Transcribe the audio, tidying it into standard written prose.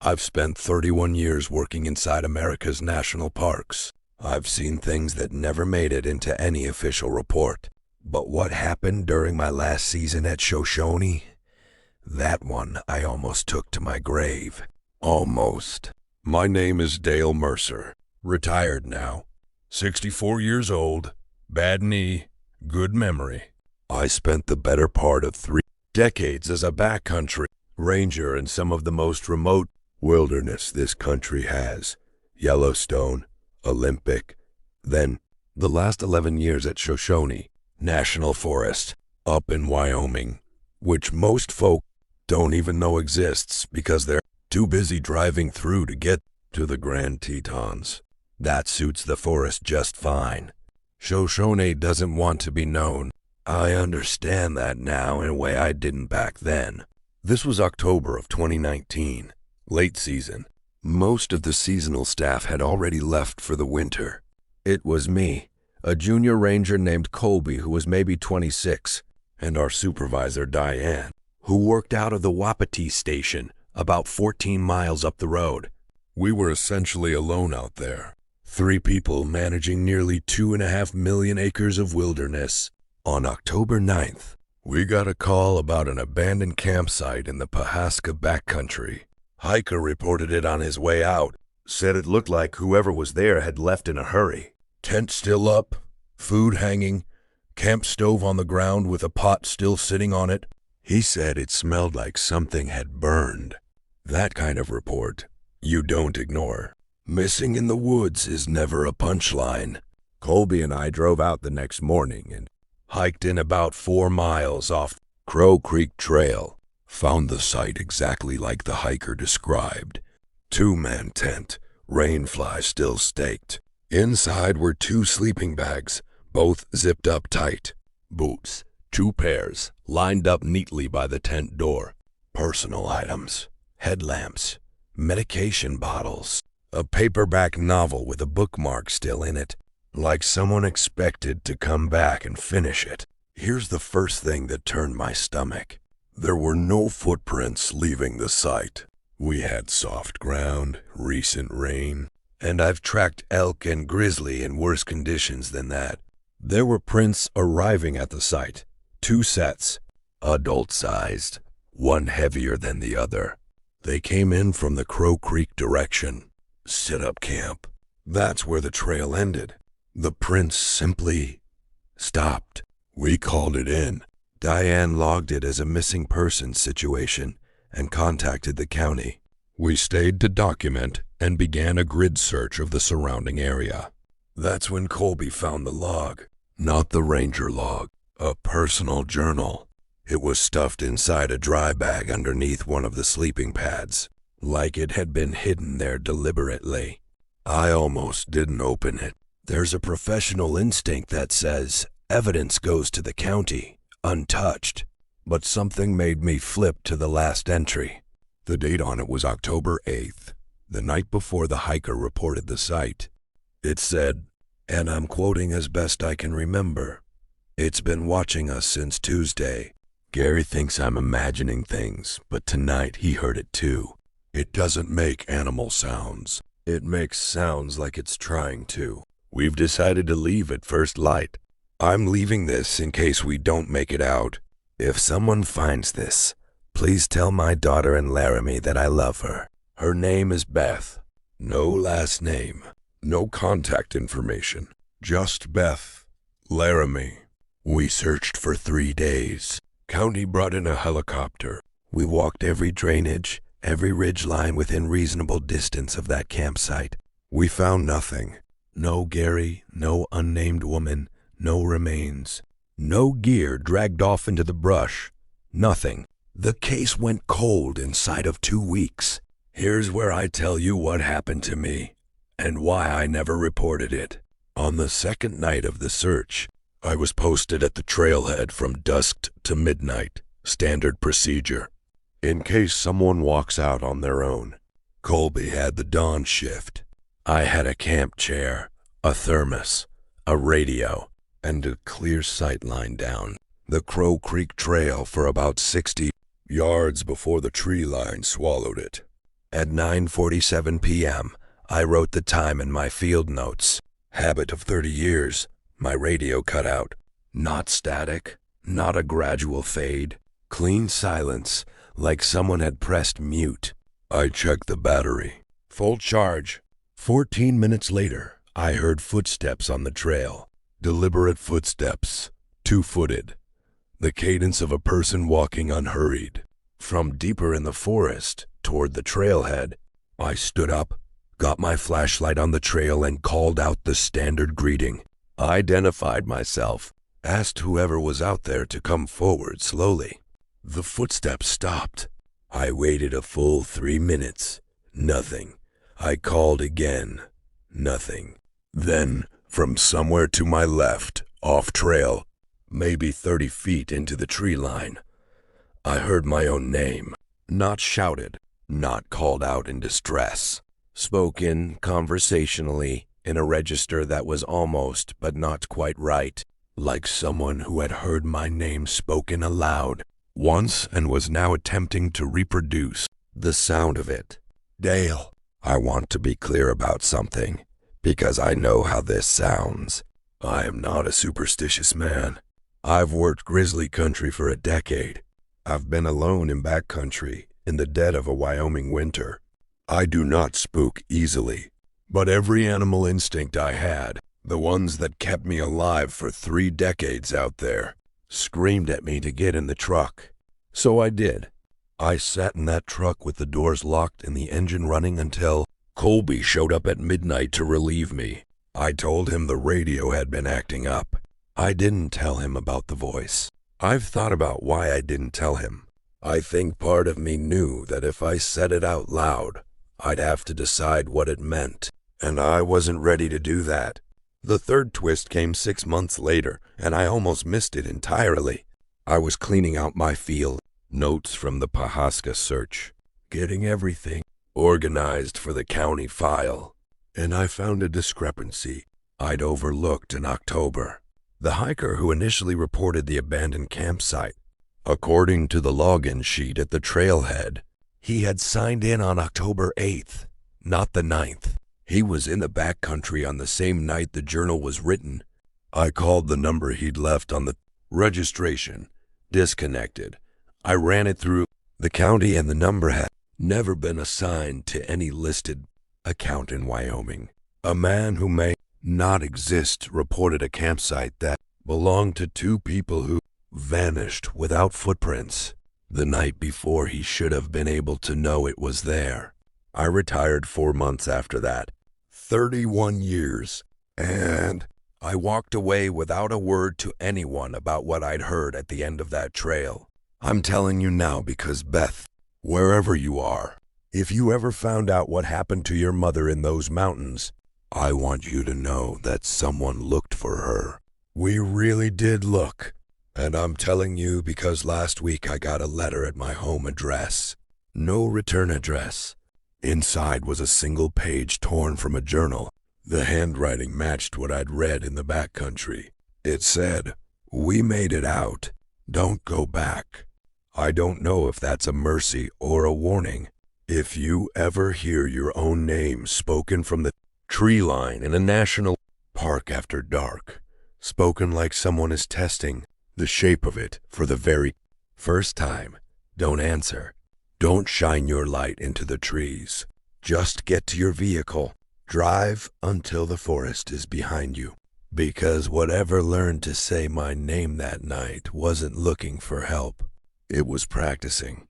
I've spent 31 years working inside America's national parks. I've seen things that never made it into any official report. But what happened during my last season at Shoshone? That one I almost took to my grave. Almost. My name is Dale Mercer. Retired now. 64 years old. Bad knee. Good memory. I spent the better part of 3 decades as a backcountry ranger in some of the most remote wilderness this country has. Yellowstone, Olympic, then the last 11 years at Shoshone National Forest up in Wyoming, which most folk don't even know exists because they're too busy driving through to get to the Grand Tetons. That suits the forest just fine. Shoshone doesn't want to be known. I understand that now in a way I didn't back then. This was October of 2019, late season. Most of the seasonal staff had already left for the winter. It was me, a junior ranger named Colby who was maybe 26, and our supervisor Diane, who worked out of the Wapiti station about 14 miles up the road. We were essentially alone out there. 3 people managing nearly 2.5 million acres of wilderness. On October 9th, we got a call about an abandoned campsite in the Pahaska backcountry. Hiker reported it on his way out, said it looked like whoever was there had left in a hurry. Tent still up, food hanging, camp stove on the ground with a pot still sitting on it. He said it smelled like something had burned. That kind of report you don't ignore. Missing in the woods is never a punchline. Colby and I drove out the next morning and hiked in about 4 miles off Crow Creek Trail. Found the site exactly like the hiker described. 2-man tent, rain fly still staked. Inside were 2 sleeping bags, both zipped up tight. Boots, 2 pairs, lined up neatly by the tent door. Personal items, headlamps, medication bottles, a paperback novel with a bookmark still in it, like someone expected to come back and finish it. Here's the first thing that turned my stomach. There were no footprints leaving the site. We had soft ground, recent rain, and I've tracked elk and grizzly in worse conditions than that. There were prints arriving at the site, 2 sets, adult-sized, one heavier than the other. They came in from the Crow Creek direction. Set up camp. That's where the trail ended. The prints simply stopped. We called it in. Diane logged it as a missing persons situation and contacted the county. We stayed to document and began a grid search of the surrounding area. That's when Colby found the log. Not the ranger log, a personal journal. It was stuffed inside a dry bag underneath one of the sleeping pads, like it had been hidden there deliberately. I almost didn't open it. There's a professional instinct that says evidence goes to the county, untouched. But something made me flip to the last entry. The date on it was October 8th, the night before the hiker reported the site. It said, and I'm quoting as best I can remember, "It's been watching us since Tuesday." Gary thinks I'm imagining things, but tonight he heard it too. It doesn't make animal sounds. It makes sounds like it's trying to. We've decided to leave at first light. I'm leaving this in case we don't make it out. If someone finds this, please tell my daughter and Laramie that I love her. Her name is Beth. No last name. No contact information. Just Beth. Laramie. We searched for 3 days. County brought in a helicopter. We walked every drainage, every ridge line within reasonable distance of that campsite. We found nothing. No Gary, no unnamed woman, no remains. No gear dragged off into the brush. Nothing. The case went cold inside of 2 weeks. Here's where I tell you what happened to me, and why I never reported it. On the second night of the search, I was posted at the trailhead from dusk to midnight, standard procedure. In case someone walks out on their own. Colby had the dawn shift. I had a camp chair, a thermos, a radio, and a clear sight line down the Crow Creek Trail for about 60 yards before the tree line swallowed it. At 9:47 p.m., I wrote the time in my field notes. Habit of 30 years. My radio cut out. Not static, not a gradual fade. Clean silence, like someone had pressed mute. I checked the battery. Full charge. 14 minutes later, I heard footsteps on the trail. Deliberate footsteps. Two-footed. The cadence of a person walking unhurried. From deeper in the forest, toward the trailhead, I stood up, got my flashlight on the trail, and called out the standard greeting. Identified myself, asked whoever was out there to come forward slowly. The footsteps stopped. I waited a full 3 minutes. Nothing. I called again. Nothing. Then, from somewhere to my left, off trail, maybe 30 feet into the tree line, I heard my own name. Not shouted, not called out in distress. Spoken conversationally in a register that was almost but not quite right, like someone who had heard my name spoken aloud once and was now attempting to reproduce the sound of it. Dale, I want to be clear about something, because I know how this sounds. I am not a superstitious man. I've worked grizzly country for a decade. I've been alone in backcountry in the dead of a Wyoming winter. I do not spook easily, but every animal instinct I had, the ones that kept me alive for 3 decades out there, screamed at me to get in the truck. So I did. I sat in that truck with the doors locked and the engine running until Colby showed up at midnight to relieve me. I told him the radio had been acting up. I didn't tell him about the voice. I've thought about why I didn't tell him. I think part of me knew that if I said it out loud, I'd have to decide what it meant, and I wasn't ready to do that. The third twist came 6 months later, and I almost missed it entirely. I was cleaning out my field, notes from the Pahaska search, getting everything organized for the county file, and I found a discrepancy I'd overlooked in October. The hiker who initially reported the abandoned campsite, according to the login sheet at the trailhead, he had signed in on October 8th, not the 9th. He was in the backcountry on the same night the journal was written. I called the number he'd left on the registration. Disconnected. I ran it through the county, and the number had never been assigned to any listed account in Wyoming. A man who may not exist reported a campsite that belonged to 2 people who vanished without footprints the night before he should have been able to know it was there. I retired 4 months after that. 31 years. And I walked away without a word to anyone about what I'd heard at the end of that trail. I'm telling you now because, Beth, wherever you are, if you ever found out what happened to your mother in those mountains, I want you to know that someone looked for her. We really did look. And I'm telling you because last week I got a letter at my home address. No return address. Inside was a single page torn from a journal. The handwriting matched what I'd read in the backcountry. It said, "We made it out. Don't go back." I don't know if that's a mercy or a warning. If you ever hear your own name spoken from the tree line in a national park after dark, spoken like someone is testing the shape of it for the very first time, don't answer. Don't shine your light into the trees. Just get to your vehicle. Drive until the forest is behind you. Because whatever learned to say my name that night wasn't looking for help. It was practicing.